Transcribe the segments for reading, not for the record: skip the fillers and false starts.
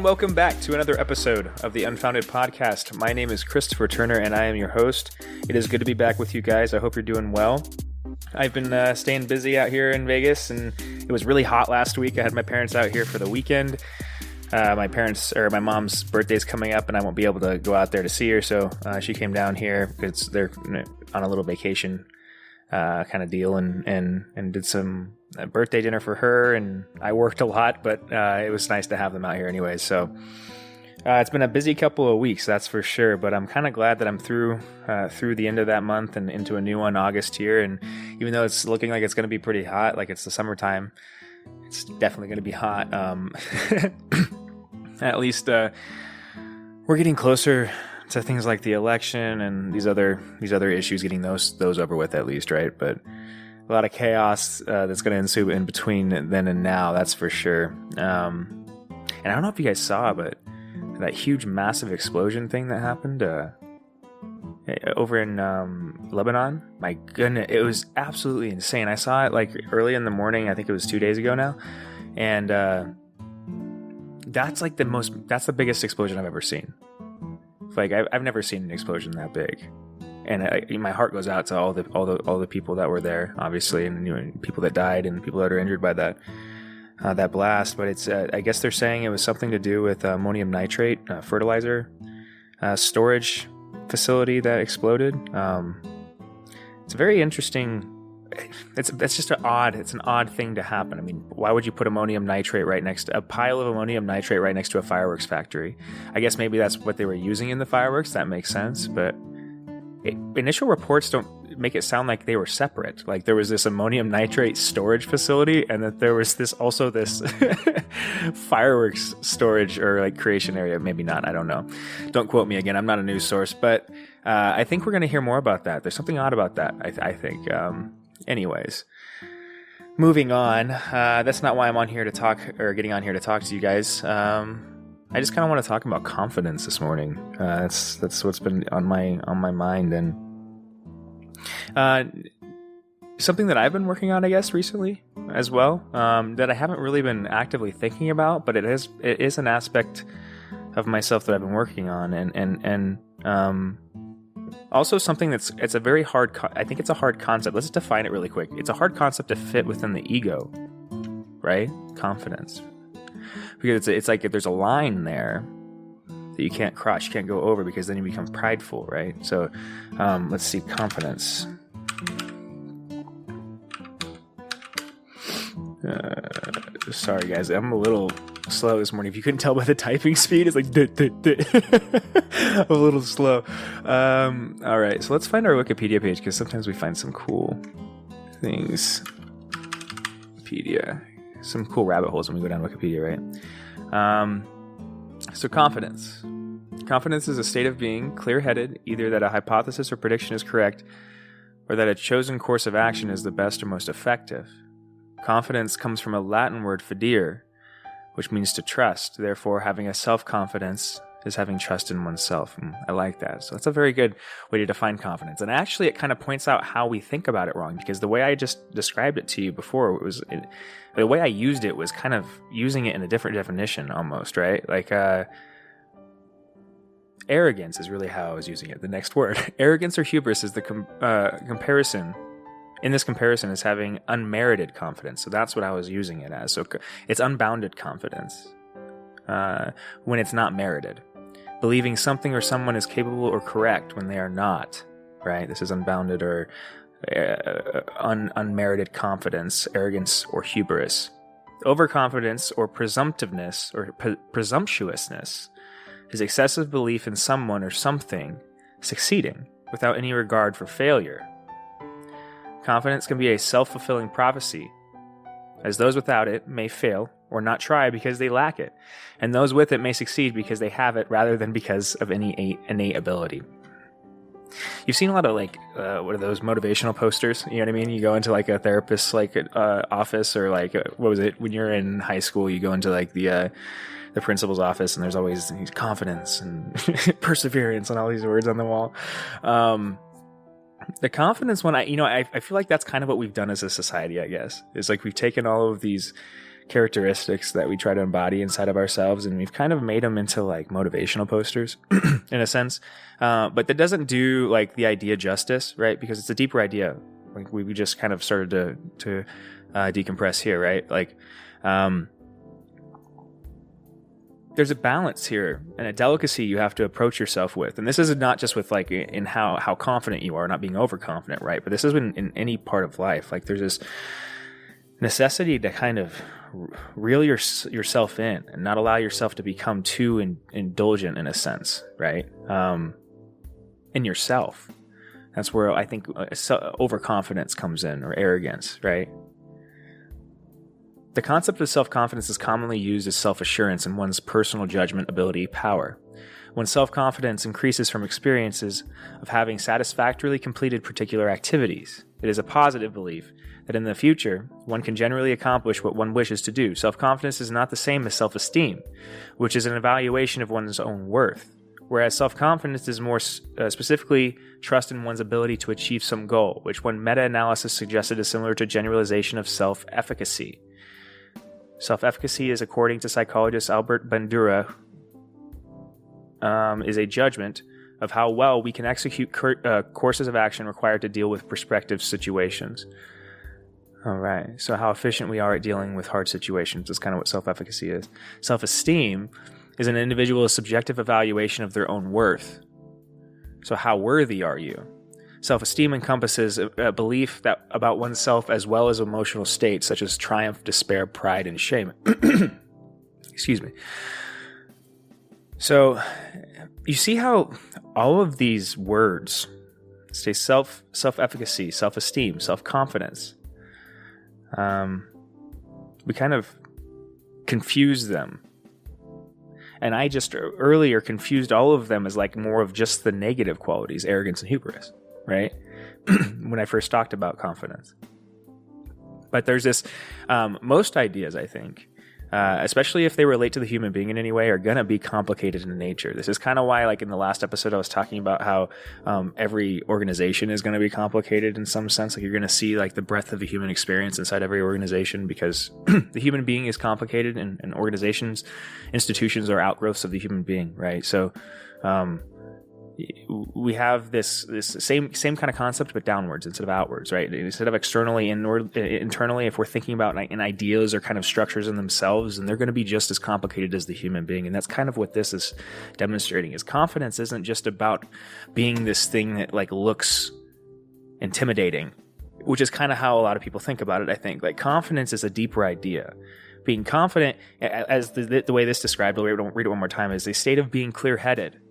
welcome back to another episode of the Unfounded Podcast. My name is Christopher Turner, and I am your host. It is good to be back with you guys. I hope you're doing well. I've been staying busy out here in Vegas, and it was really hot last week. I had my parents out here for the weekend. My mom's birthday's coming up, and I won't be able to go out there to see her, so she came down here because they're on a little vacation kind of deal, and did some birthday dinner for her, and I worked a lot, but it was nice to have them out here anyways. So it's been a busy couple of weeks, that's for sure, but I'm kind of glad that I'm through the end of that month and into a new one, August here. And even though it's looking like it's going to be pretty hot, like it's the summertime, it's definitely going to be hot. At least we're getting closer to things like the election and these other issues, getting those over with at least, right? But a lot of chaos that's going to ensue in between then and now, that's for sure. And I don't know if you guys saw, but that huge, massive explosion thing that happened over in Lebanon, my goodness, it was absolutely insane. I saw it like early in the morning. I think it was 2 days ago now, and that's the biggest explosion I've ever seen. Like I've never seen an explosion that big. And my heart goes out to all the people that were there, obviously, and people that died and people that are injured by that blast. But it's I guess they're saying it was something to do with ammonium nitrate fertilizer storage facility that exploded. It's very interesting. It's just an odd thing to happen. I mean, why would you put ammonium nitrate right next to a pile of ammonium nitrate right next to a fireworks factory? I guess maybe that's what they were using in the fireworks. That makes sense, but initial reports don't make it sound like they were separate. Like there was this ammonium nitrate storage facility, and that there was this fireworks storage or like creation area. Maybe not. I don't know. Don't quote me again. I'm not a news source, but I think we're going to hear more about that. There's something odd about that. I think. Anyways, moving on. That's not why I'm on here to talk or getting on here to talk to you guys. I just kind of want to talk about confidence this morning. That's what's been on my mind, and something that I've been working on, I guess, recently as well. That I haven't really been actively thinking about, but it is an aspect of myself that I've been working on, and also something it's a very hard. I think it's a hard concept. Let's define it really quick. It's a hard concept to fit within the ego, right? Confidence. Because it's like if there's a line there that you can't cross, you can't go over, because then you become prideful, right? So let's see, confidence. Sorry guys, I'm a little slow this morning. If you couldn't tell by the typing speed, it's like I'm a little slow. All right, so let's find our Wikipedia page, because sometimes we find some cool things. Wikipedia. Some cool rabbit holes when we go down Wikipedia, right? So confidence. Confidence is a state of being clear-headed, either that a hypothesis or prediction is correct, or that a chosen course of action is the best or most effective. Confidence comes from a Latin word fidere, which means to trust. Therefore, having a self-confidence is having trust in oneself. I like that. So that's a very good way to define confidence. And actually, it kind of points out how we think about it wrong, because the way I just described it to you before, the way I used it was kind of using it in a different definition almost, right? Like arrogance is really how I was using it. The next word. Arrogance or hubris is the comparison. In this comparison is having unmerited confidence. So that's what I was using it as. So it's unbounded confidence when it's not merited. Believing something or someone is capable or correct when they are not, right? This is unbounded or unmerited confidence, arrogance, or hubris. Overconfidence or presumptiveness or presumptuousness is excessive belief in someone or something succeeding without any regard for failure. Confidence can be a self-fulfilling prophecy, as those without it may fail or not try because they lack it, and those with it may succeed because they have it rather than because of any innate ability. You've seen a lot of what are those motivational posters? You know what I mean? You go into like a therapist's office, or what was it when you're in high school? You go into like the principal's office, and there's always confidence and perseverance and all these words on the wall. The confidence one, I feel like that's kind of what we've done as a society, I guess. It's like we've taken all of these characteristics that we try to embody inside of ourselves, and we've kind of made them into like motivational posters in a sense. But that doesn't do like the idea justice, right? Because it's a deeper idea. Like we just kind of started to decompress here, right? Like, there's a balance here and a delicacy you have to approach yourself with. And this is not just with like in how confident you are, not being overconfident, right? But this is in any part of life. Like there's this necessity to kind of reel yourself in and not allow yourself to become too indulgent in a sense, right? In yourself. That's where I think overconfidence comes in, or arrogance, right? The concept of self-confidence is commonly used as self-assurance in one's personal judgment, ability, power. When self-confidence increases from experiences of having satisfactorily completed particular activities, it is a positive belief that in the future, one can generally accomplish what one wishes to do. Self-confidence is not the same as self-esteem, which is an evaluation of one's own worth, whereas self-confidence is more specifically trust in one's ability to achieve some goal, which one meta-analysis suggested is similar to generalization of self-efficacy. Self-efficacy is, according to psychologist Albert Bandura, is a judgment of how well we can execute courses of action required to deal with prospective situations. All right, so how efficient we are at dealing with hard situations is kind of what self-efficacy is. Self-esteem is an individual's subjective evaluation of their own worth. So how worthy are you? Self-esteem encompasses a belief that about oneself as well as emotional states such as triumph, despair, pride, and shame. Excuse me. So you see how all of these words say self-efficacy, self-esteem, self-confidence. We kind of confuse them. And I just earlier confused all of them as like more of just the negative qualities, arrogance and hubris. Right? When I first talked about confidence. But there's this, most ideas, I think, especially if they relate to the human being in any way, are going to be complicated in nature. This is kind of why, like in the last episode, I was talking about how every organization is going to be complicated in some sense. Like you're going to see like the breadth of the human experience inside every organization, because the human being is complicated, and organizations, institutions are outgrowths of the human being, right? So, we have this same kind of concept, but downwards instead of outwards, right? Instead of externally and internally, if we're thinking about in ideas or kind of structures in themselves, and they're going to be just as complicated as the human being. And that's kind of what this is demonstrating, is confidence isn't just about being this thing that like looks intimidating, which is kind of how a lot of people think about it. I think like confidence is a deeper idea. Being confident, as the way this described, I'll read it one more time, is a state of being clear-headed.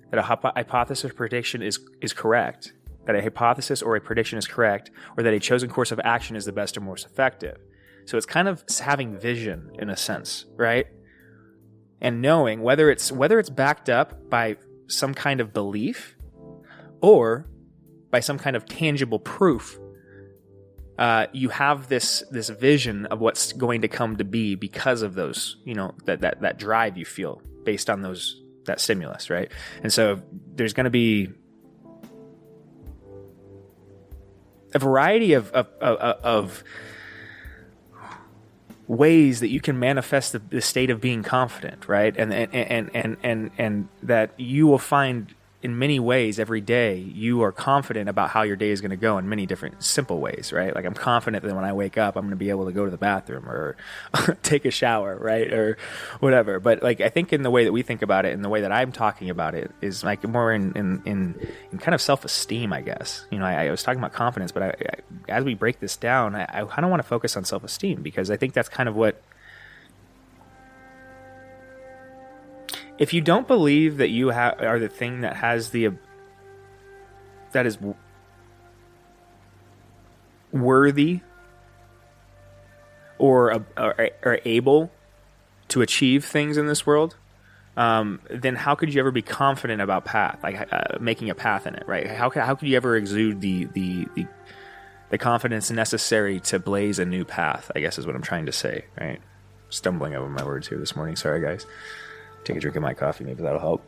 That a hypothesis or prediction is correct, that a hypothesis or a prediction is correct, or that a chosen course of action is the best or most effective. So it's kind of having vision in a sense, right? And knowing whether it's backed up by some kind of belief or by some kind of tangible proof. You have this vision of what's going to come to be because of those, that drive you feel based on that stimulus, right? And so there's going to be a variety of ways that you can manifest the state of being confident, right? And that you will find in many ways every day you are confident about how your day is going to go in many different simple ways, right? Like I'm confident that when I wake up, I'm going to be able to go to the bathroom or take a shower, right? Or whatever. But like I think in the way that we think about it and the way that I'm talking about it is like more in kind of self-esteem, I guess. I was talking about confidence, but I as we break this down, I kind of want to focus on self-esteem, because I think that's kind of what, if you don't believe that you are the thing that has that is worthy or able to achieve things in this world, then how could you ever be confident about making a path in it, right? How could you ever exude the confidence necessary to blaze a new path, I guess is what I'm trying to say, right? Stumbling over my words here this morning. Sorry, guys. Take a drink of my coffee, maybe that'll help.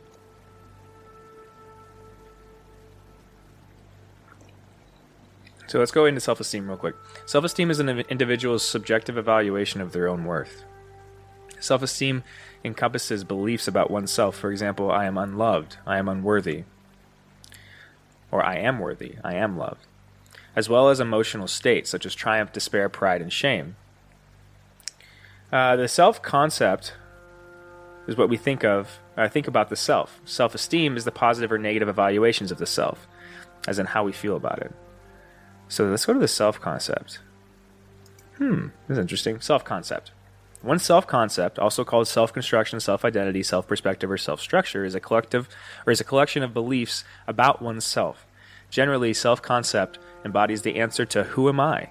So let's go into self-esteem real quick. Self-esteem is an individual's subjective evaluation of their own worth. Self-esteem encompasses beliefs about oneself. For example, I am unloved, I am unworthy, or I am worthy, I am loved, as well as emotional states such as triumph, despair, pride, and shame. The self-concept is what we think about the self. Self-esteem is the positive or negative evaluations of the self, as in how we feel about it. So let's go to the self-concept. This is interesting. Self-concept. One self-concept, also called self-construction, self-identity, self-perspective, or self-structure, is a collection of beliefs about oneself. Generally, self-concept embodies the answer to "Who am I?"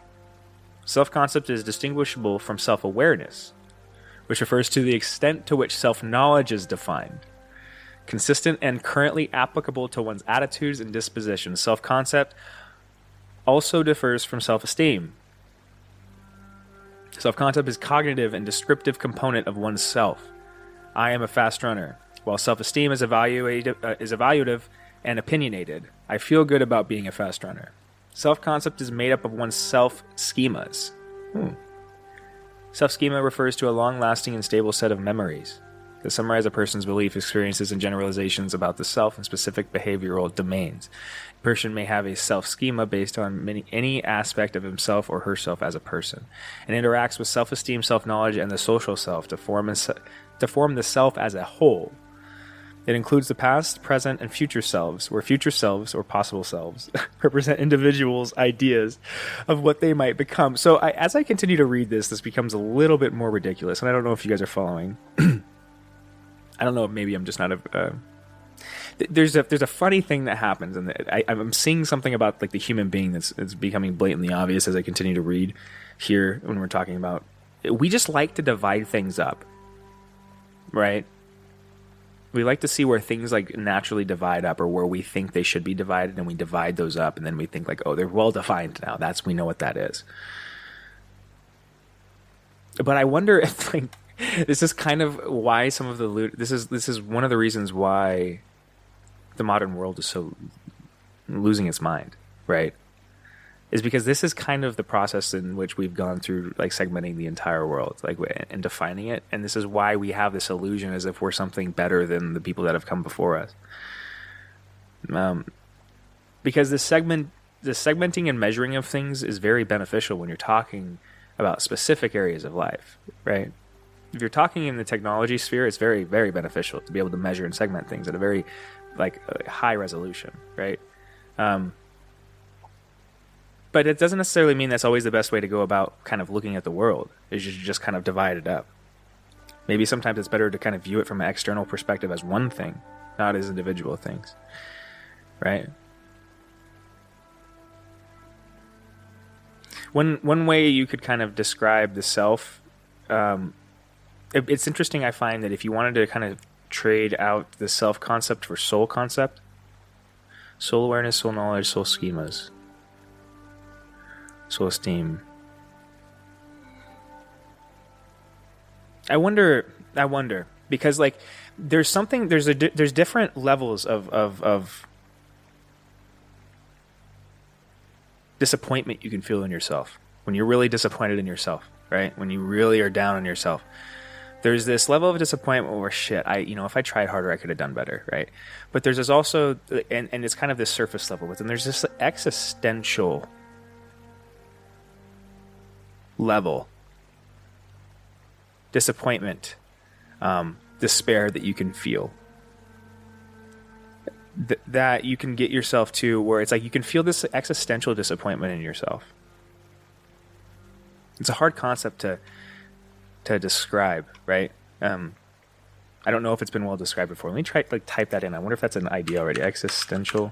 Self-concept is distinguishable from self-awareness, which refers to the extent to which self-knowledge is defined, consistent and currently applicable to one's attitudes and dispositions. Self-concept also differs from self-esteem. Self-concept is cognitive and descriptive component of oneself. I am a fast runner, while self-esteem is evaluative and opinionated. I feel good about being a fast runner. Self-concept is made up of one's self-schemas. Self-schema refers to a long-lasting and stable set of memories that summarize a person's belief, experiences, and generalizations about the self in specific behavioral domains. A person may have a self-schema based on any aspect of himself or herself as a person, and interacts with self-esteem, self-knowledge, and the social self to form the self as a whole. It includes the past, present, and future selves, where future selves, or possible selves, represent individuals' ideas of what they might become. So as I continue to read this becomes a little bit more ridiculous, and I don't know if you guys are following. I don't know if maybe I'm just not there's a funny thing that happens, and I'm seeing something about like the human being that's becoming blatantly obvious as I continue to read here when we're talking about. We just like to divide things up, right? We like to see where things like naturally divide up, or where we think they should be divided, and we divide those up, and then we think like, oh, they're well defined now. We know what that is. But I wonder if like this is kind of why some of the this is one of the reasons why the modern world is so losing its mind, right? Is because this is kind of the process in which we've gone through, like segmenting the entire world, like, and defining it. And this is why we have this illusion as if we're something better than the people that have come before us. Because the segmenting and measuring of things is very beneficial when you're talking about specific areas of life, right? If you're talking in the technology sphere, it's very, very beneficial to be able to measure and segment things at a very high resolution, right? But it doesn't necessarily mean that's always the best way to go about kind of looking at the world, is you just kind of divide it up. Maybe sometimes it's better to kind of view it from an external perspective as one thing, not as individual things, right? One way you could kind of describe the self, it's interesting, I find, that if you wanted to kind of trade out the self concept for soul concept, soul awareness, soul knowledge, soul schemas, soul esteem. I wonder because like there's different levels of disappointment you can feel in yourself when you're really disappointed in yourself, right? When you really are down on yourself. There's this level of disappointment where if I tried harder, I could have done better, right? But there's this also, and it's kind of this surface level, but then there's this existential level disappointment, despair that you can feel, that you can get yourself to, where it's like you can feel this existential disappointment in yourself. It's a hard concept to describe, right? I don't know if it's been well described before. Let me try type that in. I wonder if that's an idea already. Existential.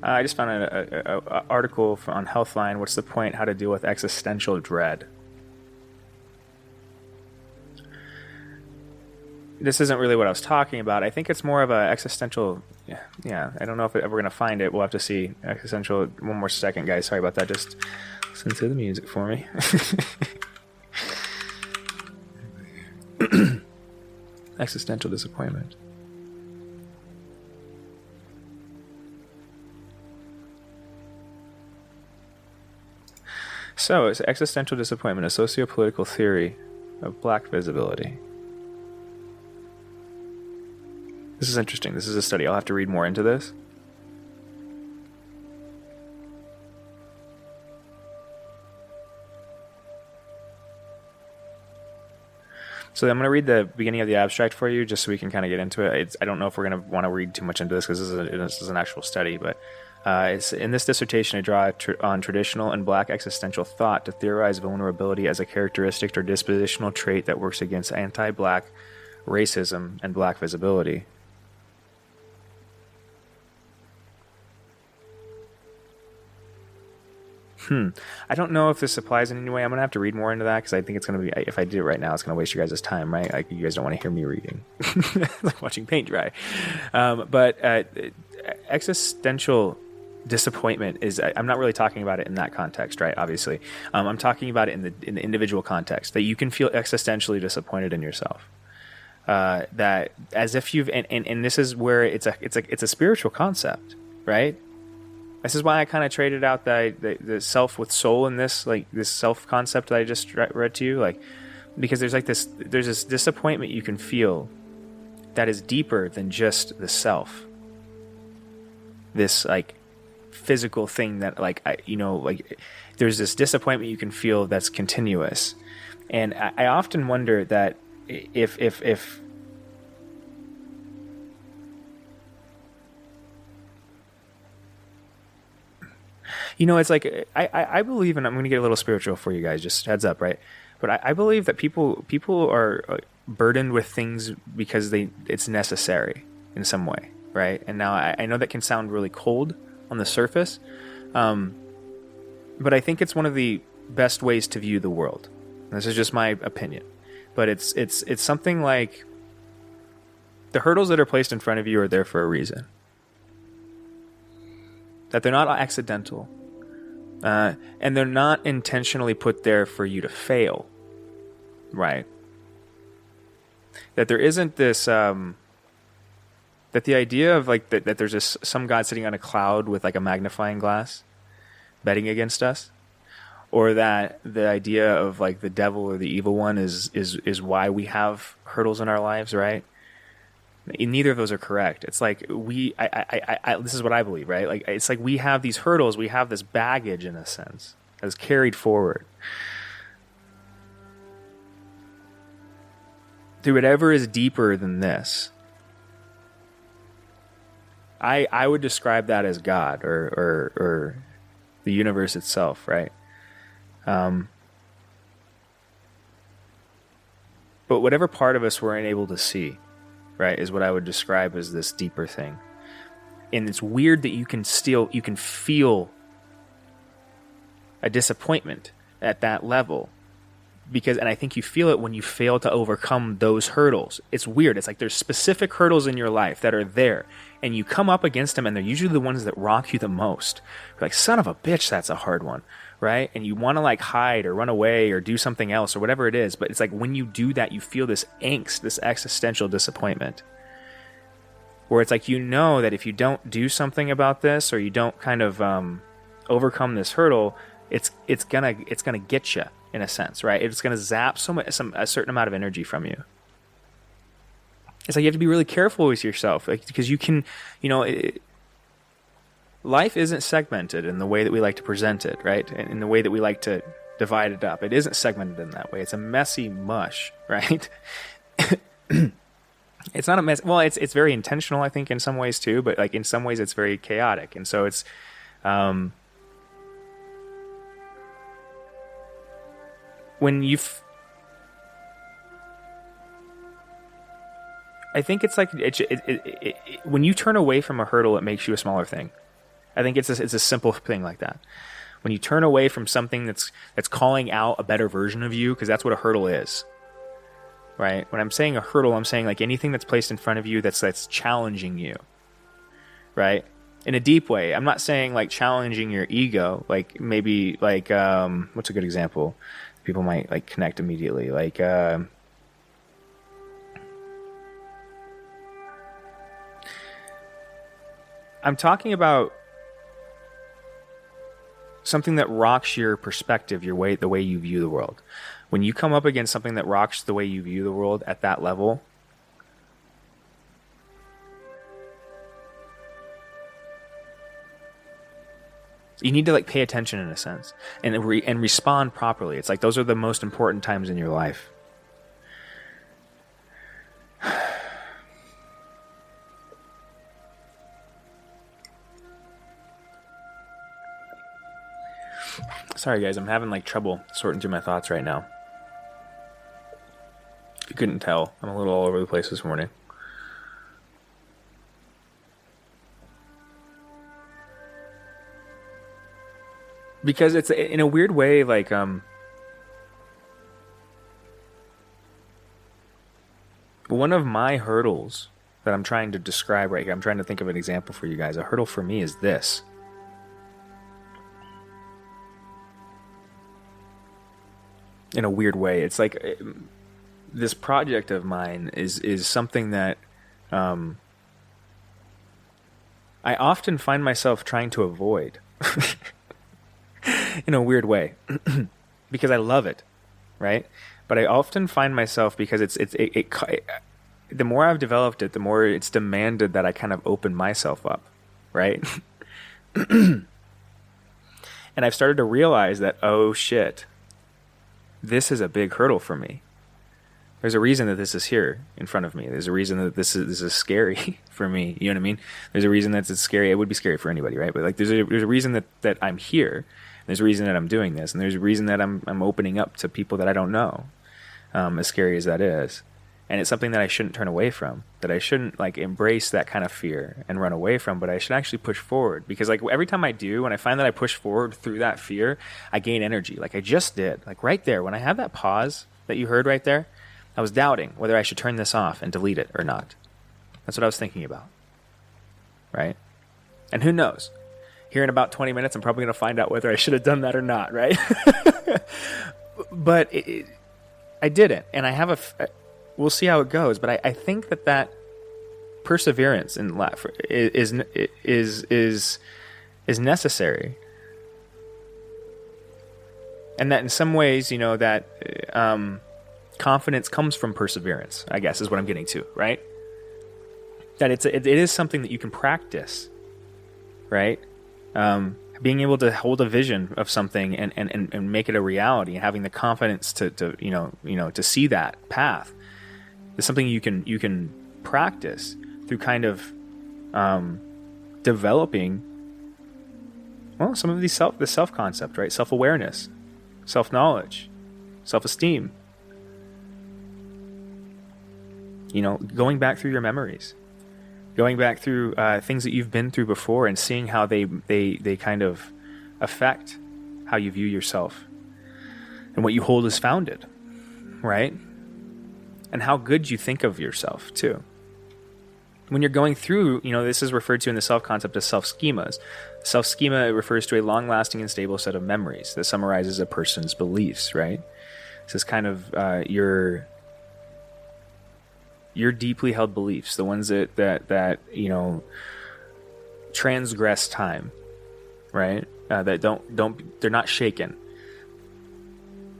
I just found an article on Healthline. What's the point? How to deal with existential dread. this isn't really what I was talking about. I think it's more of a existential. Yeah. I don't know if we're gonna find it. We'll have to see. Existential. One more second, guys. Sorry about that. Just listen to the music for me. Existential disappointment. So, it's existential disappointment, a socio-political theory of black visibility. This is interesting. This is a study. I'll have to read more into this. So I'm going to read the beginning of the abstract for you, just so we can kind of get into it. I don't know if we're going to want to read too much into this, because this is an actual study, but it's in this dissertation, I draw on traditional and black existential thought to theorize vulnerability as a characteristic or dispositional trait that works against anti-black racism and black visibility. I don't know if this applies in any way. I'm going to have to read more into that, because I think it's going to be, if I do it right now, it's going to waste your guys' time, right? Like, you guys don't want to hear me reading. Like watching paint dry. But existential disappointment is, I'm not really talking about it in that context, right? Obviously. I'm talking about it in the individual context, that you can feel existentially disappointed in yourself. That as if you've, and this is where it's a spiritual concept, right? This is why I kind of traded out the self with soul in this, like this self concept that I just read to you, like, because there's this disappointment you can feel that is deeper than just the self. This like physical thing that like there's this disappointment you can feel that's continuous, and I often wonder that if it's like I believe, and I'm going to get a little spiritual for you guys, just heads up, right? But I believe that people are burdened with things because it's necessary in some way, right? And now I know that can sound really cold on the surface, but I think it's one of the best ways to view the world. This is just my opinion, but it's something like the hurdles that are placed in front of you are there for a reason. That they're not accidental. And they're not intentionally put there for you to fail, right? That there isn't this, that the idea of like that there's some God sitting on a cloud with like a magnifying glass betting against us, or that the idea of like the devil or the evil one is why we have hurdles in our lives, right? Neither of those are correct. It's like this is what I believe, right? Like, it's like we have these hurdles, we have this baggage in a sense that's carried forward through whatever is deeper than this. I would describe that as God or the universe itself, right? But whatever part of us we're unable to see, right, is what I would describe as this deeper thing. And it's weird that you can feel a disappointment at that level, and I think you feel it when you fail to overcome those hurdles. It's weird. It's like there's specific hurdles in your life that are there, and you come up against them, and they're usually the ones that rock you the most. You're like, son of a bitch, that's a hard one, right? And you want to like hide or run away or do something else or whatever it is, but it's like when you do that, you feel this angst, this existential disappointment, where it's like, that if you don't do something about this, or you don't kind of overcome this hurdle, it's gonna get you in a sense, right? It's gonna zap a certain amount of energy from you. It's like you have to be really careful with yourself, like, because you can, life isn't segmented in the way that we like to present it, right? And in the way that we like to divide it up, it isn't segmented in that way. It's a messy mush, right? It's not a mess. Well, it's very intentional, I think, in some ways too, but like in some ways it's very chaotic. And so it's, when I think it's like, when you turn away from a hurdle, it makes you a smaller thing. I think it's a simple thing like that. When you turn away from something that's calling out a better version of you, because that's what a hurdle is. right? When I'm saying a hurdle, I'm saying like anything that's placed in front of you that's challenging you, right? In a deep way. I'm not saying like challenging your ego, like maybe like what's a good example? People might like connect immediately, like I'm talking about something that rocks your perspective, the way you view the world. When you come up against something that rocks the way you view the world at that level, you need to like pay attention in a sense and respond properly. It's like those are the most important times in your life. Sorry guys, I'm having like trouble sorting through my thoughts right now. If you couldn't tell, I'm a little all over the place this morning. Because it's in a weird way like one of my hurdles that I'm trying to describe right here, I'm trying to think of an example for you guys. A hurdle for me is this. In a weird way, it's like this project of mine is something that I often find myself trying to avoid in a weird way because I love it, right? But I often find myself, because the more I've developed it, the more it's demanded that I kind of open myself up, right? And I've started to realize that, oh shit, this is a big hurdle for me. There's a reason that this is here in front of me. There's a reason that this is scary for me. You know what I mean? There's a reason that it's scary. It would be scary for anybody, right? But like, there's a reason that I'm here. There's a reason that I'm doing this, and there's a reason that I'm opening up to people that I don't know. As scary as that is, and it's something that I shouldn't turn away from. That I shouldn't like embrace that kind of fear and run away from, but I should actually push forward, because like every time I do, when I find that I push forward through that fear, I gain energy. Like I just did, like right there when I had that pause that you heard right there, I was doubting whether I should turn this off and delete it or not. That's what I was thinking about, right? And who knows? Here in about 20 minutes, I'm probably going to find out whether I should have done that or not, right? But I didn't, and I have we'll see how it goes. But I think that perseverance in life is necessary, and that in some ways, you know, that confidence comes from perseverance, I guess is what I'm getting to, right? That it is something that you can practice, right? Being able to hold a vision of something and make it a reality, and having the confidence to to see that path is something you can practice through kind of developing, well, some of these the self concept, right? Self-awareness, self-knowledge, self-esteem. You know, going back through your memories, going back through things that you've been through before, and seeing how they kind of affect how you view yourself and what you hold as founded, right? And how good you think of yourself too. When you're going through, you know, this is referred to in the self-concept as self-schemas. Self-schema refers to a long-lasting and stable set of memories that summarizes a person's beliefs, right? This is kind of your deeply held beliefs, the ones that you know, transgress time, right? That don't they're not shaken.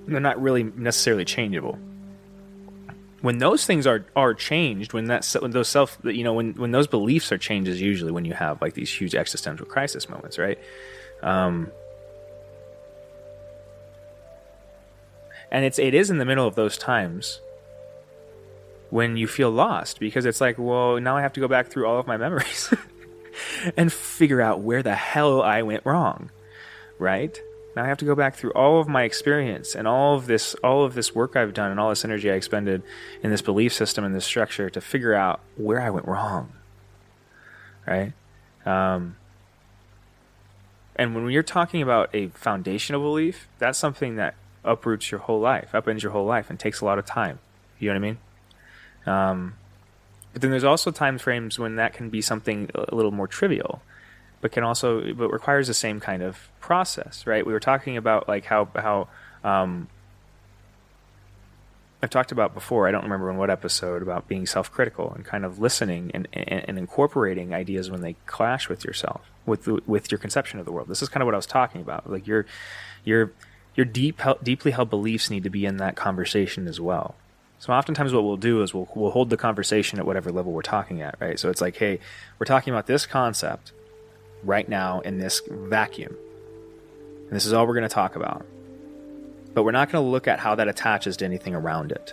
They're not really necessarily changeable. When those things are changed, when those beliefs are changed, is usually when you have like these huge existential crisis moments, right? And it is in the middle of those times when you feel lost, because it's like, well, now I have to go back through all of my memories and figure out where the hell I went wrong, right? Now I have to go back through all of my experience and all of this work I've done and all this energy I expended in this belief system and this structure to figure out where I went wrong, right? And when you're talking about a foundational belief, that's something that upends your whole life and takes a lot of time. You know what I mean? But then there's also time frames when that can be something a little more trivial, but requires the same kind of process, right? We were talking about like how I've talked about before, I don't remember in what episode, about being self-critical and kind of listening and incorporating ideas when they clash with yourself, with your conception of the world. This is kind of what I was talking about. Like your deeply held beliefs need to be in that conversation as well. So oftentimes what we'll do is we'll hold the conversation at whatever level we're talking at, right? So it's like, hey, we're talking about this concept right now in this vacuum, and this is all we're going to talk about. But we're not going to look at how that attaches to anything around it,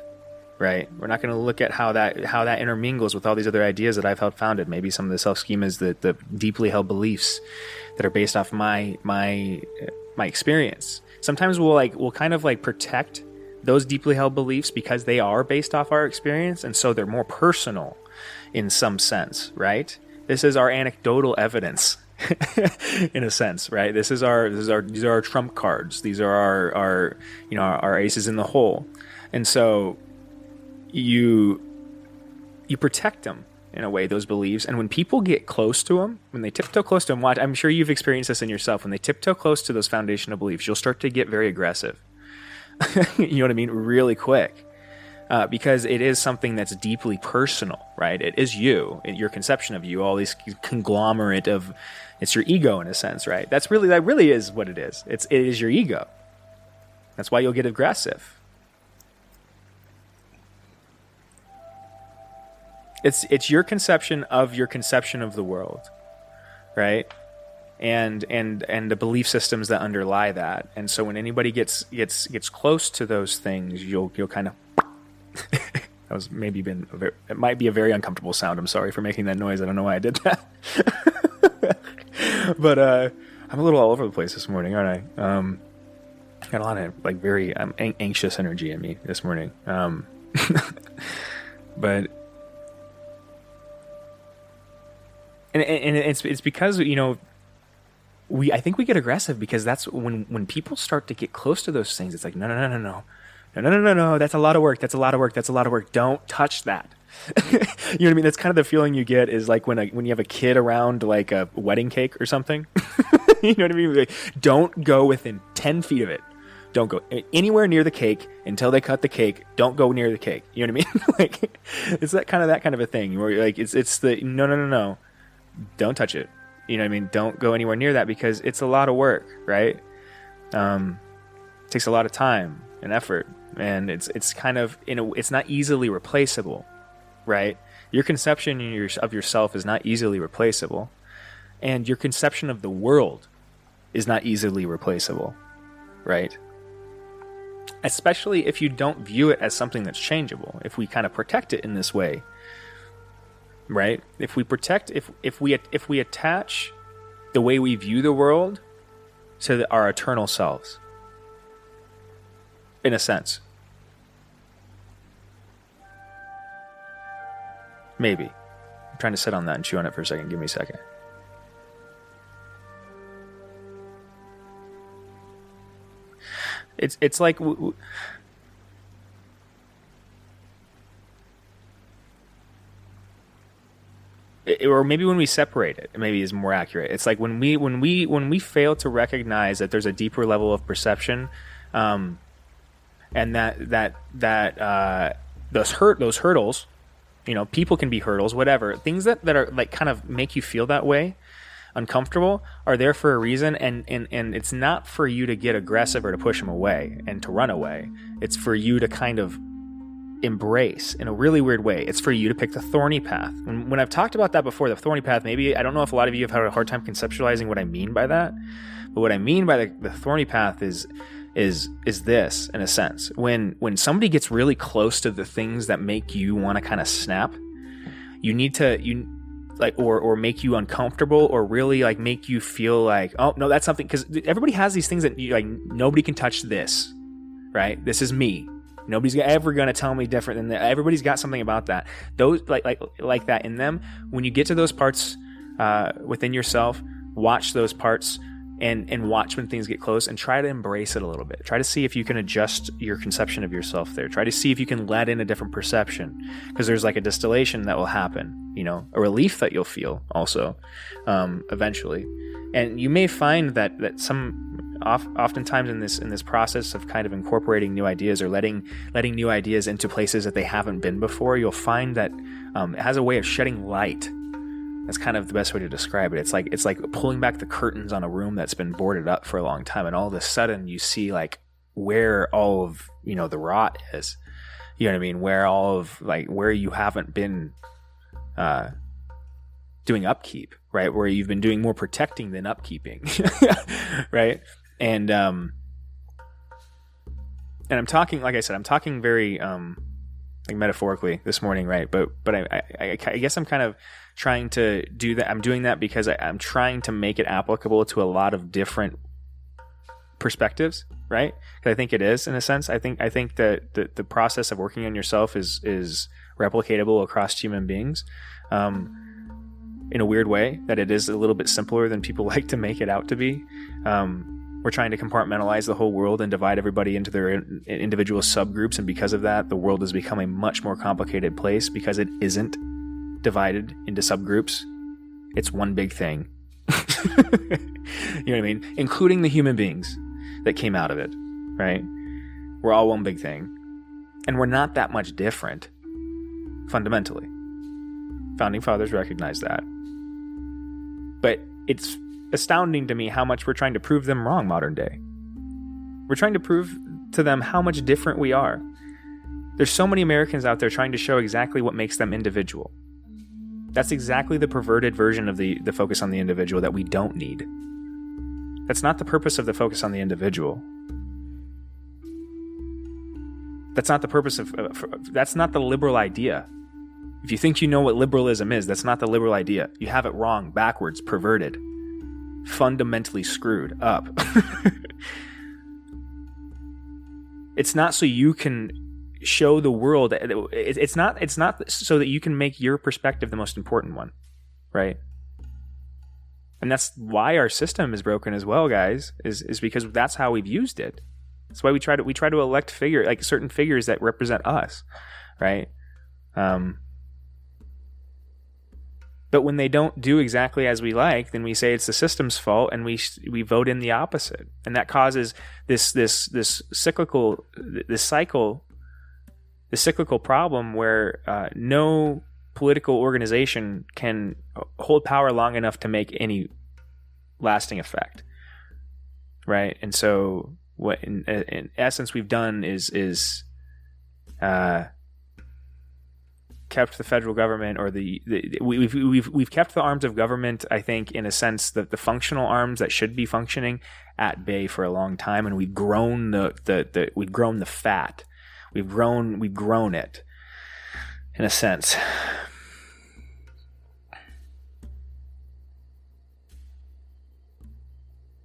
right? We're not going to look at how that intermingles with all these other ideas that I've held founded. Maybe some of the self-schemas, the deeply held beliefs that are based off my experience. Sometimes we'll kind of like protect those deeply held beliefs because they are based off our experience, and so they're more personal in some sense, right? This is our anecdotal evidence. In a sense, right? These are our trump cards. These are our aces in the hole. And so you protect them in a way, those beliefs. And when people get close to them, when they tiptoe close to them, I'm sure you've experienced this in yourself. When they tiptoe close to those foundational beliefs, you'll start to get very aggressive. You know what I mean? Really quick. Because it is something that's deeply personal, right? It is you, your conception of you, all these conglomerate of, it's your ego in a sense, right? That really is what it is. It is your ego. That's why you'll get aggressive. It's your conception of the world, right? And the belief systems that underlie that. And so when anybody gets close to those things, you'll kind of that was it might be a very uncomfortable sound. I'm sorry for making that noise. I don't know why I did that. But I'm a little all over the place this morning, aren't I? Got a lot of like very anxious energy in me this morning. But and it's because, you know, I think we get aggressive because that's when people start to get close to those things. It's like, no. That's a lot of work. That's a lot of work. Don't touch that. You know what I mean? That's kind of the feeling you get is like when you have a kid around like a wedding cake or something. You know what I mean? Like, don't go within 10 feet of it. Don't go anywhere near the cake until they cut the cake. Don't go near the cake. You know what I mean? Like, it's that kind of a thing where you're like, it's the no. Don't touch it. You know what I mean? Don't go anywhere near that because it's a lot of work, right? It takes a lot of time and effort. And it's kind of it's not easily replaceable, right? Your conception of yourself is not easily replaceable, and your conception of the world is not easily replaceable, right? Especially if you don't view it as something that's changeable. If we kind of protect it in this way, right? If we attach the way we view the world to our eternal selves. In a sense. Maybe. I'm trying to sit on that and chew on it for a second. Give me a second. It's like... or maybe when we separate it, maybe is more accurate. It's like when we fail to recognize that there's a deeper level of perception, and that those hurdles, you know, people can be hurdles, whatever, things that are like kind of make you feel that way, uncomfortable, are there for a reason, and it's not for you to get aggressive or to push them away and to run away. It's for you to kind of embrace in a really weird way. It's for you to pick the thorny path. When I've talked about that before, the thorny path, maybe I don't know if a lot of you have had a hard time conceptualizing what I mean by that, but what I mean by the thorny path is this, in a sense. When somebody gets really close to the things that make you want to kind of snap, you need to or make you uncomfortable, or really like make you feel like, oh no, that's something, because everybody has these things that you like, nobody can touch this, right? This is me. Nobody's ever going to tell me different than that. Everybody's got something about that. Those like that in them. When you get to those parts within yourself, watch those parts and watch when things get close and try to embrace it a little bit. Try to see if you can adjust your conception of yourself there. Try to see if you can let in a different perception, because there's like a distillation that will happen, you know, a relief that you'll feel also eventually. And you may find that oftentimes in this process of kind of incorporating new ideas or letting new ideas into places that they haven't been before, you'll find that it has a way of shedding light. That's kind of the best way to describe it. It's like pulling back the curtains on a room that's been boarded up for a long time, and all of a sudden you see like where all of, you know, the rot is. You know what I mean? Where all of like where you haven't been doing upkeep, right? Where you've been doing more protecting than upkeeping, right? And I'm talking, like I said, I'm talking very like metaphorically this morning, right? But I guess I'm kind of trying to do that. I'm doing that because I'm trying to make it applicable to a lot of different perspectives, right? Because I think it is, in a sense. I think that the process of working on yourself is replicatable across human beings, in a weird way, that it is a little bit simpler than people like to make it out to be. We're trying to compartmentalize the whole world and divide everybody into their individual subgroups, and because of that, the world has become a much more complicated place because it isn't divided into subgroups. It's one big thing. You know what I mean? Including the human beings that came out of it, right? We're all one big thing. And we're not that much different, fundamentally. Founding fathers recognized that. But it's astounding to me how much we're trying to prove them wrong modern day. We're trying to prove to them how much different we are. There's so many Americans out there trying to show exactly what makes them individual. That's exactly the perverted version of the focus on the individual that we don't need. That's not the purpose of the focus on the individual. That's not the purpose of that's not the liberal idea. If you think you know what liberalism is, that's not the liberal idea. You have it wrong, backwards, perverted, fundamentally screwed up. It's not so you can show the world. It's not so that you can make your perspective the most important one, right? And that's why our system is broken as well, guys. Is because that's how we've used it. That's why we try to elect certain figures that represent us, right? But when they don't do exactly as we like, then we say it's the system's fault, and we vote in the opposite, and that causes this cyclical problem where no political organization can hold power long enough to make any lasting effect, right? And so what in essence we've done is kept the federal government, or we've kept the arms of government, I think, in a sense, that the functional arms that should be functioning, at bay for a long time, and we've grown we've grown the fat, we've grown it, in a sense.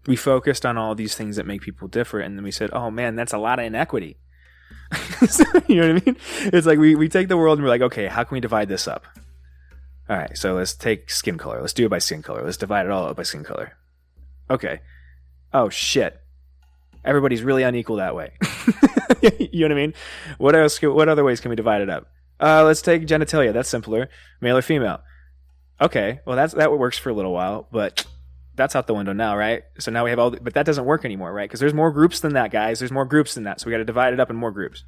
We focused on all these things that make people different, and then we said, "Oh man, that's a lot of inequity." You know what I mean? It's like we take the world and we're like, okay, how can we divide this up? All right, so let's take skin color. Let's do it by skin color. Let's divide it all up by skin color. Okay. Oh shit. Everybody's really unequal that way. You know what I mean? What else? What other ways can we divide it up? Let's take genitalia. That's simpler. Male or female. Okay. Well, that works for a little while, but that's out the window now, right? So now we have but that doesn't work anymore, right? Because there's more groups than that, guys. There's more groups than that. So we got to divide it up in more groups.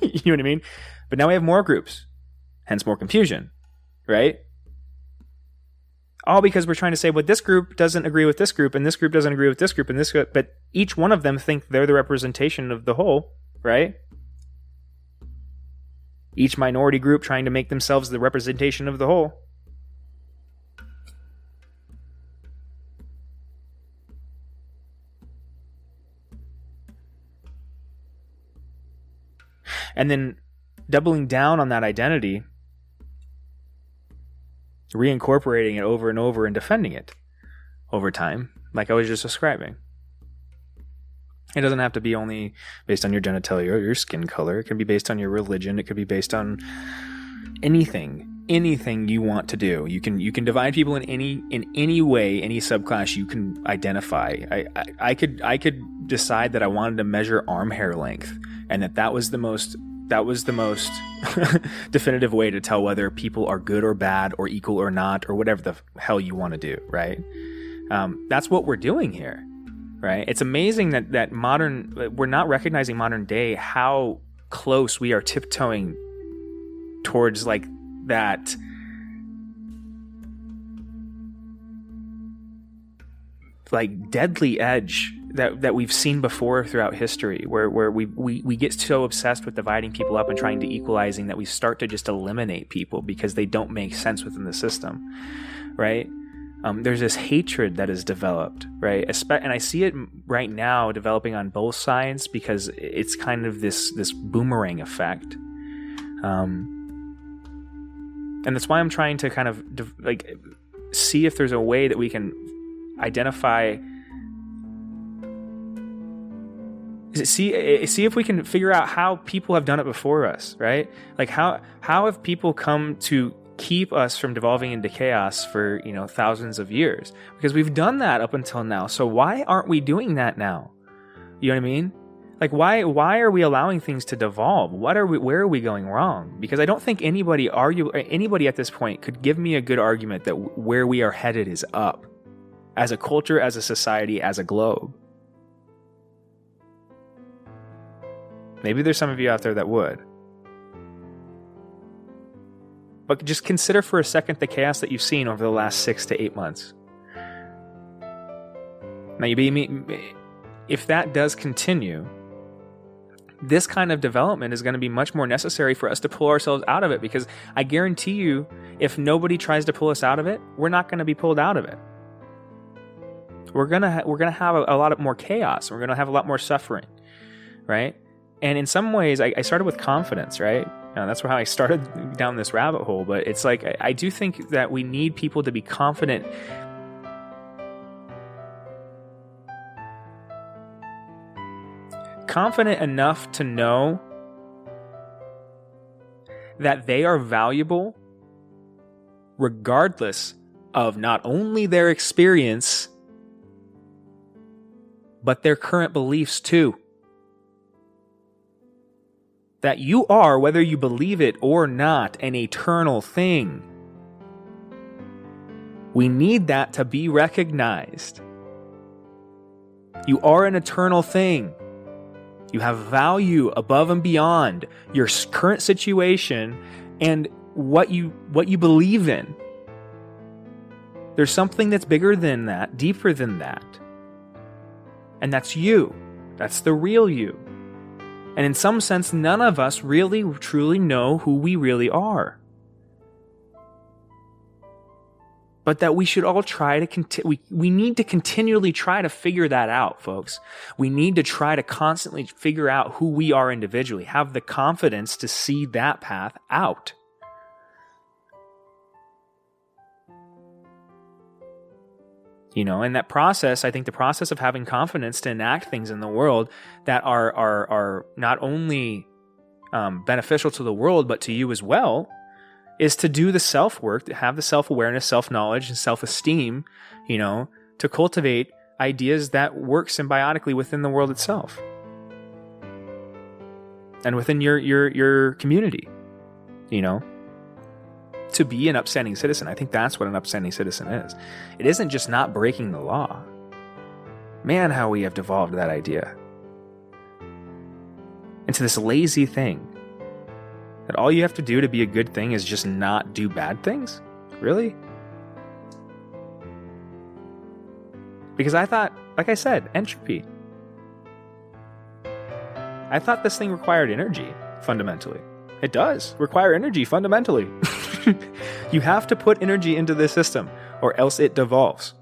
You know what I mean? But now we have more groups, hence more confusion, right? All because we're trying to say, well, this group doesn't agree with this group, and this group doesn't agree with this group, and this group, but each one of them think they're the representation of the whole, right? Each minority group trying to make themselves the representation of the whole. And then doubling down on that identity, reincorporating it over and over and defending it over time, like I was just describing. It doesn't have to be only based on your genitalia or your skin color. It can be based on your religion. It could be based on anything anything you want to do. You can divide people in any way, any subclass you can identify. I could decide that I wanted to measure arm hair length, and that was the most definitive way to tell whether people are good or bad or equal or not, or whatever the hell you want to do, right? That's what we're doing here, right? It's amazing that we're not recognizing modern day how close we are tiptoeing towards like that like deadly edge that we've seen before throughout history, where we get so obsessed with dividing people up and trying to equalizing that we start to just eliminate people because they don't make sense within the system, right? There's this hatred that is developed, right? And I see it right now developing on both sides because it's kind of this boomerang effect. And that's why I'm trying to kind of see if there's a way that we can identify. See if we can figure out how people have done it before us, right? Like how have people come to keep us from devolving into chaos for, thousands of years? Because we've done that up until now. So why aren't we doing that now? You know what I mean? Like why are we allowing things to devolve? Where are we going wrong? Because I don't think anybody at this point could give me a good argument that where we are headed is up, as a culture, as a society, as a globe. Maybe there's some of you out there that would. But just consider for a second the chaos that you've seen over the last 6 to 8 months. Now, if that does continue, this kind of development is going to be much more necessary for us to pull ourselves out of it, because I guarantee you, if nobody tries to pull us out of it, we're not going to be pulled out of it. We're gonna have a lot more chaos. We're going to have a lot more suffering, right? And in some ways, I started with confidence, right? That's how I started down this rabbit hole. But it's like, I do think that we need people to be confident. Confident enough to know that they are valuable regardless of not only their experience, but their current beliefs too. That you are, whether you believe it or not, an eternal thing. We need that to be recognized. You are an eternal thing. You have value above and beyond your current situation and what you believe in. There's something that's bigger than that, deeper than that. And that's you. That's the real you. And in some sense, none of us really truly know who we really are. But that we should all try to we need to continually try to figure that out, folks. We need to try to constantly figure out who we are individually, have the confidence to see that path out. In that process, I think the process of having confidence to enact things in the world that are not only beneficial to the world, but to you as well, is to do the self-work, to have the self-awareness, self-knowledge, and self-esteem, to cultivate ideas that work symbiotically within the world itself. And within your community, to be an upstanding citizen. I think that's what an upstanding citizen is. It isn't just not breaking the law. Man, how we have devolved that idea into this lazy thing. That all you have to do to be a good thing is just not do bad things? Really? Because I thought, like I said, entropy. I thought this thing required energy, fundamentally. It does require energy, fundamentally. You have to put energy into this system, or else it devolves.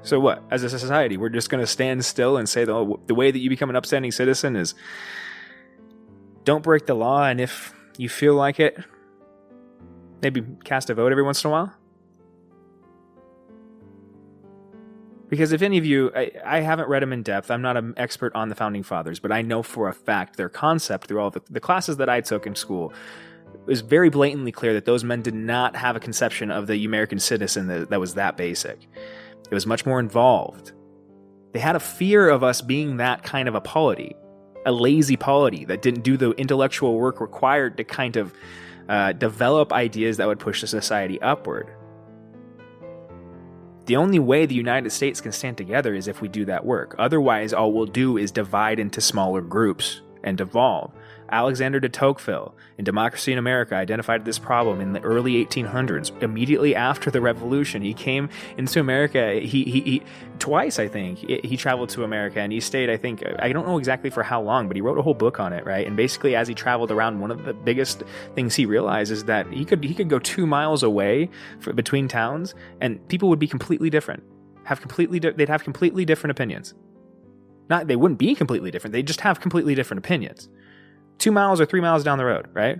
So what? As a society, we're just going to stand still and say the way that you become an upstanding citizen is don't break the law, and if you feel like it, maybe cast a vote every once in a while? Because if any of you, I haven't read them in depth. I'm not an expert on the Founding Fathers, but I know for a fact their concept through all the classes that I took in school is very blatantly clear that those men did not have a conception of the American citizen that was that basic. It was much more involved. They had a fear of us being that kind of a polity, a lazy polity that didn't do the intellectual work required to kind of develop ideas that would push the society upward. The only way the United States can stand together is if we do that work. Otherwise, all we'll do is divide into smaller groups and devolve. Alexander de Tocqueville in Democracy in America identified this problem in the early 1800s. Immediately after the Revolution, he came into America. He twice, I think, he traveled to America, and he stayed, I think, I don't know exactly for how long, but he wrote a whole book on it, right? And basically, as he traveled around, one of the biggest things he realized is that he could go 2 miles away between towns, and people would be completely different. They'd have completely different opinions. They wouldn't be completely different. They'd just have completely different opinions. 2 miles or 3 miles down the road, right?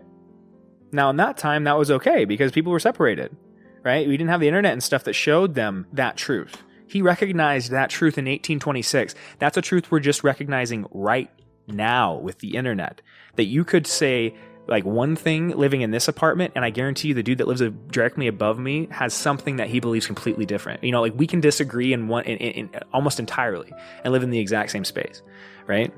Now, in that time, that was okay because people were separated, right? We didn't have the internet and stuff that showed them that truth. He recognized that truth in 1826. That's a truth we're just recognizing right now with the internet. That you could say like one thing living in this apartment, and I guarantee you the dude that lives directly above me has something that he believes completely different. You know, like we can disagree in almost entirely and live in the exact same space, right?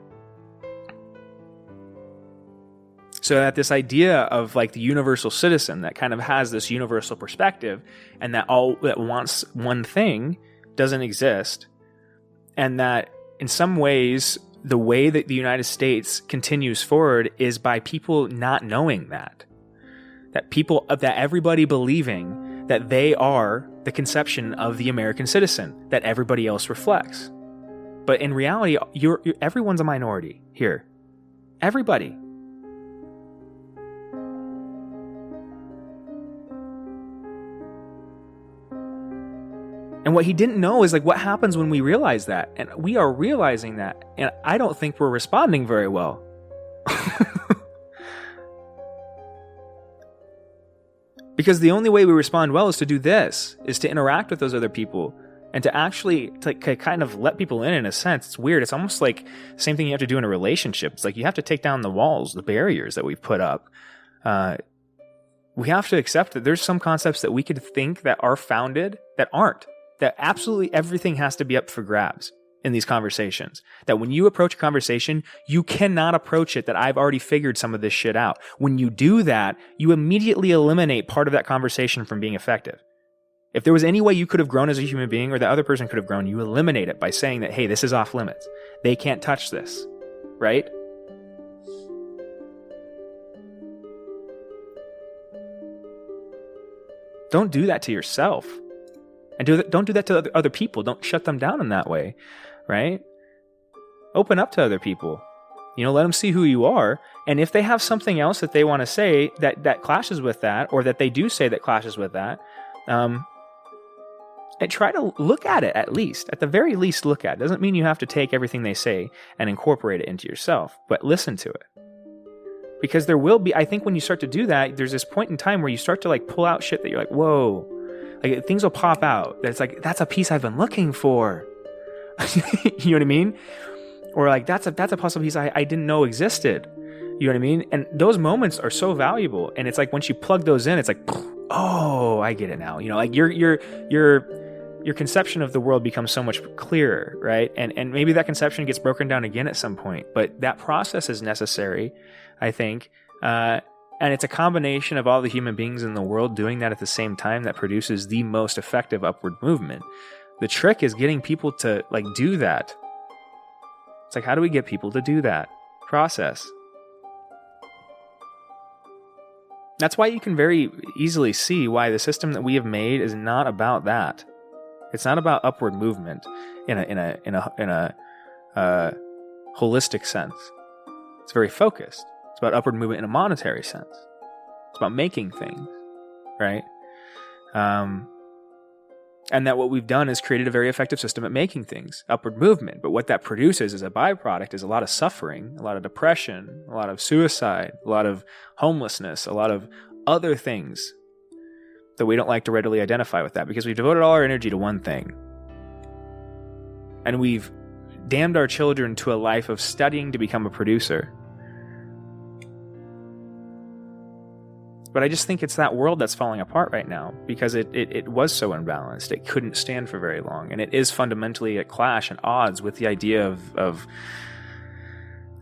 So that this idea of like the universal citizen that kind of has this universal perspective and that wants one thing doesn't exist. And that in some ways, the way that the United States continues forward is by people not knowing that everybody believing that they are the conception of the American citizen that everybody else reflects. But in reality, everyone's a minority here. Everybody. And what he didn't know is like what happens when we realize that. And we are realizing that. And I don't think we're responding very well. Because the only way we respond well is to do this, is to interact with those other people and to actually to kind of let people in a sense. It's weird. It's almost like the same thing you have to do in a relationship. It's like you have to take down the walls, the barriers that we've put up. We have to accept that there's some concepts that we could think that are founded that aren't. That absolutely everything has to be up for grabs in these conversations. That when you approach a conversation, you cannot approach it that I've already figured some of this shit out. When you do that, you immediately eliminate part of that conversation from being effective. If there was any way you could have grown as a human being or the other person could have grown, you eliminate it by saying that, hey, this is off limits. They can't touch this, right? Don't do that to yourself. And don't do that to other people. Don't shut them down in that way, right? Open up to other people. You know, let them see who you are. And if they have something else that they want to say that clashes with that, or that they do say that clashes with that, and try to look at it at least. At the very least, look at it. Doesn't mean you have to take everything they say and incorporate it into yourself, but listen to it. Because there will be, I think when you start to do that, there's this point in time where you start to like pull out shit that you're like, whoa. Like things will pop out. That's like, that's a piece I've been looking for. You know what I mean? Or like, that's a possible piece I didn't know existed. You know what I mean? And those moments are so valuable. And it's like, once you plug those in, it's like, oh, I get it now. You know, like your conception of the world becomes so much clearer, right? And maybe that conception gets broken down again at some point, but that process is necessary, I think. And it's a combination of all the human beings in the world doing that at the same time that produces the most effective upward movement. The trick is getting people to like do that. It's like, how do we get people to do that process? That's why you can very easily see why the system that we have made is not about that. It's not about upward movement in a holistic sense. It's very focused. It's about upward movement in a monetary sense. It's about making things, right? And that what we've done is created a very effective system at making things, upward movement. But what that produces as a byproduct is a lot of suffering, a lot of depression, a lot of suicide, a lot of homelessness, a lot of other things that we don't like to readily identify with that because we've devoted all our energy to one thing. And we've damned our children to a life of studying to become a producer. But I just think it's that world that's falling apart right now because it was so imbalanced. It couldn't stand for very long. And it is fundamentally at clash and odds with the idea of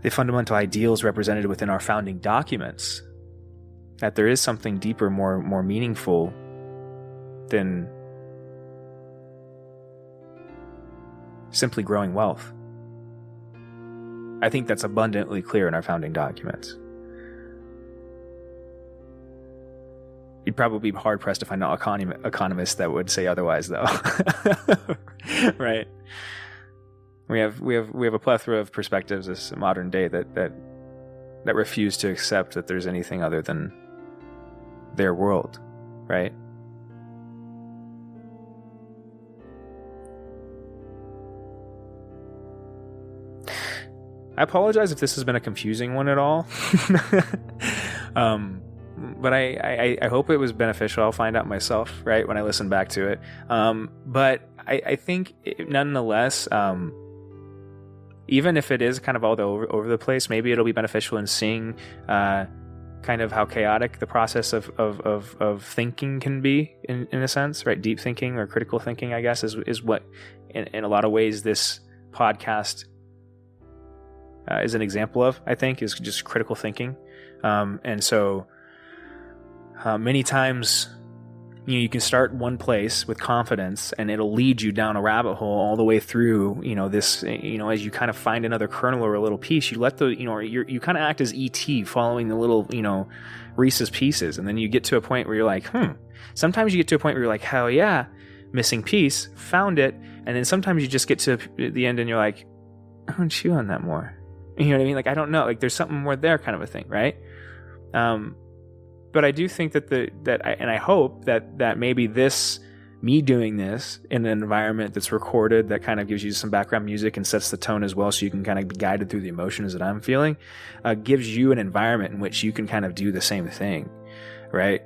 the fundamental ideals represented within our founding documents. That there is something deeper, more meaningful than simply growing wealth. I think that's abundantly clear in our founding documents. You'd probably be hard-pressed to find an economist that would say otherwise, though. Right? We have a plethora of perspectives this modern day that refuse to accept that there's anything other than their world, right? I apologize if this has been a confusing one at all. But I hope it was beneficial. I'll find out myself, right, when I listen back to it. But I think nonetheless, even if it is kind of all over the place, maybe it'll be beneficial in seeing kind of how chaotic the process of thinking can be in a sense, right? Deep thinking or critical thinking, I guess, is what in a lot of ways this podcast is an example of, I think, is just critical thinking. And so many times, you can start one place with confidence and it'll lead you down a rabbit hole all the way through, this, as you kind of find another kernel or a little piece, you let you kind of act as ET following the little, Reese's Pieces. And then you get to a point where you're like, sometimes you get to a point where you're like, hell yeah, missing piece, found it. And then sometimes you just get to the end and you're like, I want to chew on that more. You know what I mean? Like, I don't know, like there's something more there kind of a thing. Right. But I do think I hope that maybe me doing this in an environment that's recorded, that kind of gives you some background music and sets the tone as well, so you can kind of be guided through the emotions that I'm feeling, gives you an environment in which you can kind of do the same thing, right?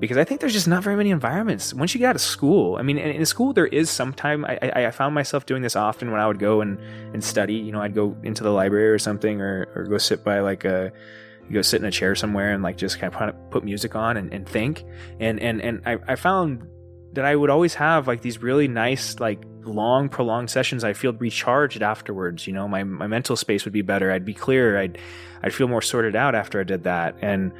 Because I think there's just not very many environments. Once you get out of school, I mean, in school there is some time. I found myself doing this often when I would go and study. I'd go into the library or something, or go sit by go sit in a chair somewhere and just kind of put music on and think. And I found that I would always have these really nice, long, prolonged sessions. I feel recharged afterwards. My mental space would be better. I'd be clearer. I'd feel more sorted out after I did that. And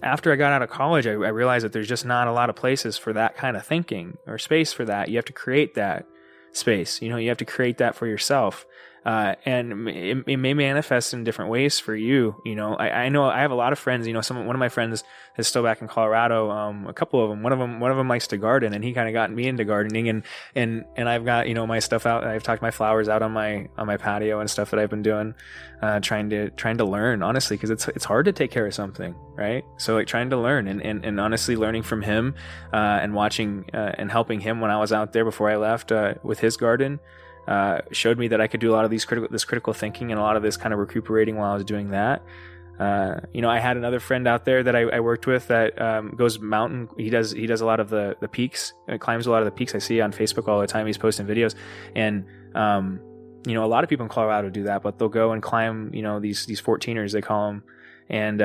after I got out of college, I realized that there's just not a lot of places for that kind of thinking or space for that. You have to create that space. You have to create that for yourself. And it may manifest in different ways for you. I know I have a lot of friends. One of my friends is still back in Colorado. A couple of them. One of them likes to garden, and he kind of got me into gardening. And I've got my stuff out. I've talked my flowers out on my patio and stuff that I've been doing, trying to learn, honestly, because it's hard to take care of something, right? So trying to learn and honestly learning from him, and watching and helping him when I was out there before I left with his garden. Showed me that I could do a lot of this critical thinking and a lot of this kind of recuperating while I was doing that. I had another friend out there that I worked with that goes mountain. He does a lot of the peaks, climbs a lot of the peaks. I see on Facebook all the time. He's posting videos, and a lot of people in Colorado do that, but they'll go and climb these 14ers, they call them, and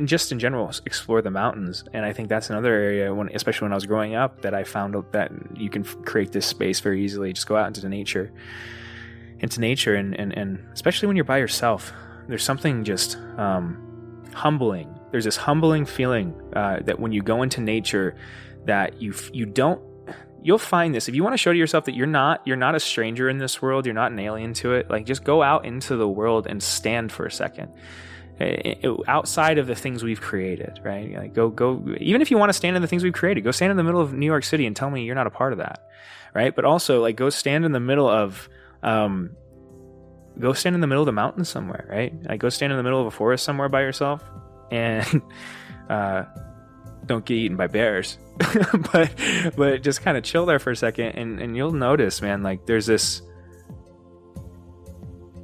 just in general explore the mountains. And I think that's another area, especially when I was growing up, that I found that you can create this space very easily. Just go out into nature, and especially when you're by yourself, there's something just humbling. There's this humbling feeling that when you go into nature, that you'll find this. If you want to show to yourself that you're not a stranger in this world, you're not an alien to it, just go out into the world and stand for a second. Outside of the things we've created, right? Go. Even if you want to stand in the things we've created, go stand in the middle of New York City and tell me you're not a part of that, right? But also, go stand in the middle of, the mountains somewhere, right? Go stand in the middle of a forest somewhere by yourself, and don't get eaten by bears, but just kind of chill there for a second, and you'll notice, man, there's this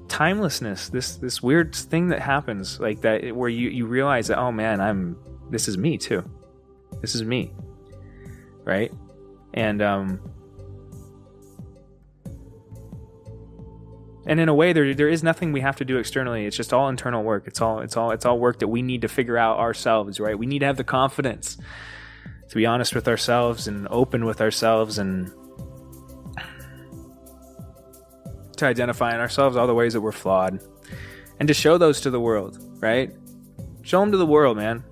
timelessness, this weird thing that happens that, where you realize that, oh man, this is me too. This is me. Right. And And in a way, there is nothing we have to do externally. It's just all internal work. It's all work that we need to figure out ourselves, right? We need to have the confidence to be honest with ourselves and open with ourselves, and to identify in ourselves all the ways that we're flawed, and to show those to the world, right? Show them to the world, man.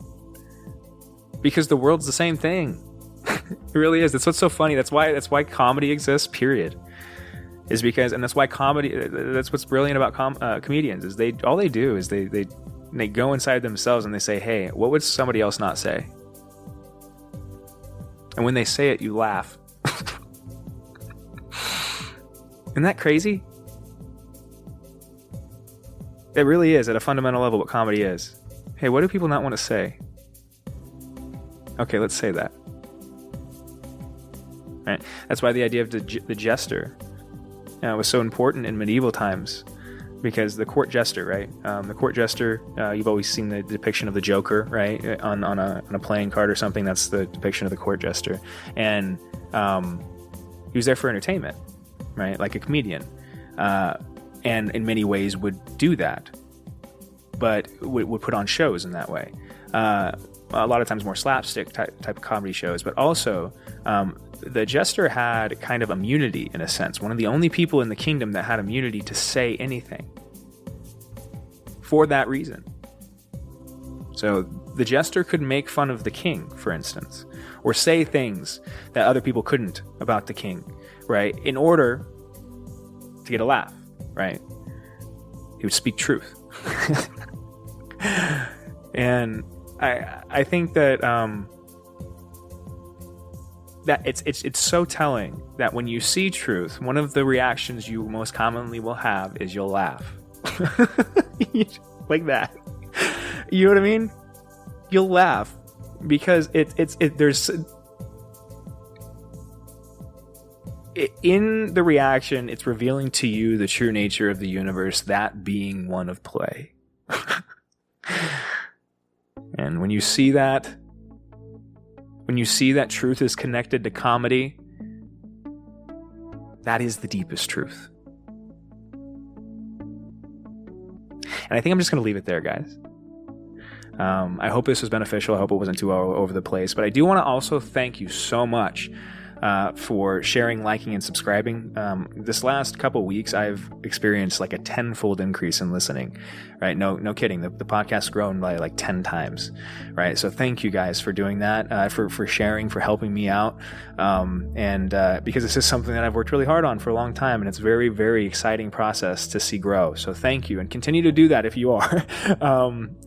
Because the world's the same thing. It really is. That's what's so funny. That's why comedy exists, period. Is because, and that's why comedy, that's what's brilliant about comedians, is all they do is they go inside themselves and they say, hey, what would somebody else not say? And when they say it, you laugh. Isn't that crazy? It really is, at a fundamental level, what comedy is. Hey, what do people not want to say? Okay, let's say that. Right? That's why the idea of the jester was so important in medieval times, because the court jester, right? The court jester, you've always seen the depiction of the Joker, right? On a playing card or something. That's the depiction of the court jester. And he was there for entertainment, right? Like a comedian. And in many ways would do that, but would put on shows in that way. A lot of times more slapstick type of comedy shows, but also the jester had kind of immunity in a sense. One of the only people in the kingdom that had immunity to say anything for that reason. So the jester could make fun of the king, for instance, or say things that other people couldn't about the king, right? In order to get a laugh, right? He would speak truth. And I think that that it's so telling that when you see truth, one of the reactions you most commonly will have is you'll laugh. Like that. You know what I mean? You'll laugh because there's in the reaction, it's revealing to you the true nature of the universe, that being one of play. And when you see that truth is connected to comedy, that is the deepest truth. And I think I'm just going to leave it there, guys. I hope this was beneficial. I hope it wasn't too all over the place. But I do want to also thank you so much for sharing, liking, and subscribing. This last couple weeks, I've experienced like a 10-fold increase in listening, right? No kidding. The podcast's grown by like 10 times, right? So thank you guys for doing that, for sharing, for helping me out. And because this is something that I've worked really hard on for a long time, and it's a very, very exciting process to see grow. So thank you, and continue to do that if you are.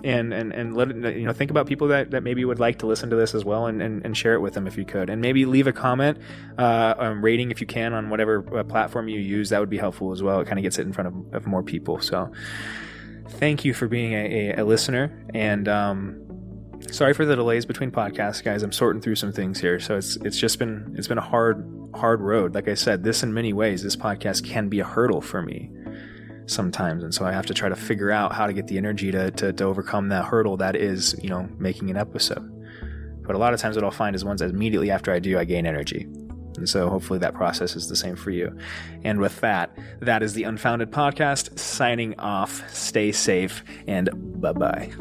And let it, think about people that maybe would like to listen to this as well, and share it with them if you could, and maybe leave a comment, rating if you can on whatever platform you use. That would be helpful as well. It kind of gets it in front of more people. So thank you for being a listener, and sorry for the delays between podcasts, guys. I'm sorting through some things here, so it's been a hard road. Like I said, this in many ways, this podcast can be a hurdle for me sometimes, and so I have to try to figure out how to get the energy to overcome that hurdle that is, making an episode. But a lot of times what I'll find is once immediately after I do, I gain energy. And so hopefully that process is the same for you. And with that is the Unfounded Podcast signing off. Stay safe, and bye-bye.